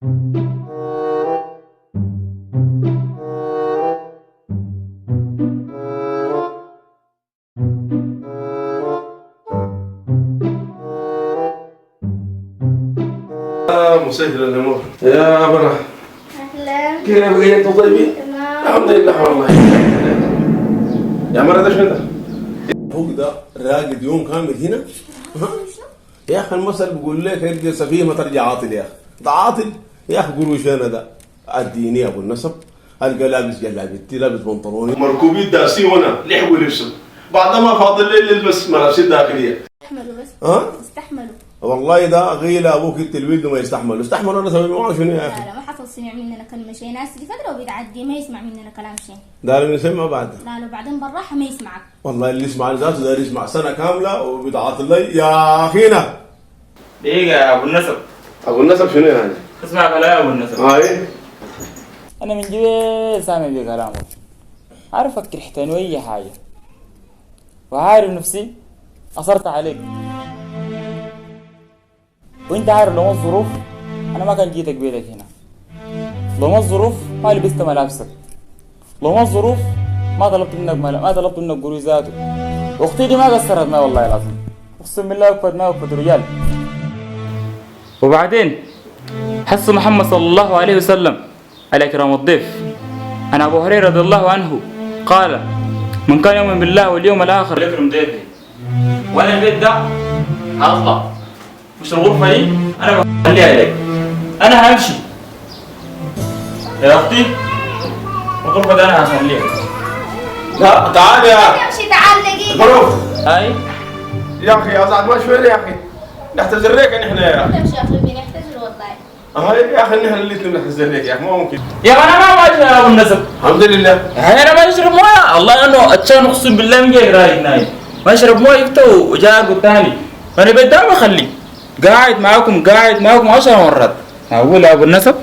مسهل الامور يا برا. اهلا. كيف انتم طيبين؟ تمام. الحمد لله والله. يا مرة ده شنو ده؟ هو ده راقد يوم كامل هنا؟ يا اخي المثل بيقول لك ارجع سفينه ترجع عاطل يا اخي، ده عاطل يا اخي. قولوا شنو ده؟ اديني ابو النسب القى لابس جلابيتي لابس بنطلوني مركوبي داسي هنا لحق ولبسه بعد ما فاضل لي يلبس ملابس الداخليه. استحملوا بس. ها؟ استحملوا. والله ده غيل ابوك انت الولد ما يستحملوا، استحملوا انا سوي معه شنو يا اخي؟ لا ما حصل سمع مننا كلمه شيء، ناس دي فتره وبيتعدي ما يسمع مننا كلام شيء. ده اللي نسمع بعد. لا لو بعدين بالراحه ما يسمعك. والله اللي يسمع ذاته ده يسمع سنه كامله وبيتعاطى لي يا اخينا. دقيقة يا أبو النسب. ابو النسب شنو يعني؟ اسمع كلام يا أبو النسب. هاي أنا من جبال سامع بكلامك، عارف أفكر حتى أي حاجة، وعارف نفسي أصرت عليك، وأنت عارف لو ما الظروف أنا ما كان جيتك بيتك هنا، لو ما الظروف ما لبست ملابسك، لو ما الظروف ما طلبت منك قروي ذاته، وأختي دي ما قصرت معي والله العظيم، أقسم بالله وقفت معي وقفت رجال. وبعدين حس محمد صلى الله عليه وسلم على كرام الضيف عن أبو هريرة رضي الله عنه قال: من كان يؤمن بالله واليوم الآخر يكرم ضيفه. وأنا البيت ده هطلع، مش الغرفة دي أنا بخليها لك، أنا همشي يا أختي، الغرفة دي أنا هخليها. لا تعال يا امشي تعال دقيقه. بروف هاي يا اخي ازعج ما شويه يا اخي، نحتذر لك ان احنا يا اخي. امشي يا اخوي بنحتاج والله. هاي يا اخي نحن اللي نحتذر لك يا اخي، ما ممكن. يا أنا ما ماشي يا أبو النسب. الحمد لله. أنا ما أشرب مويه، الله أنه أتشان أقسم بالله من جاي رايق نايم، ما أشرب مويه يفتو وجاء قدامي، أنا البيت ده ما أخليه، قاعد معاكم 10 مرات. أقول يا أبو النسب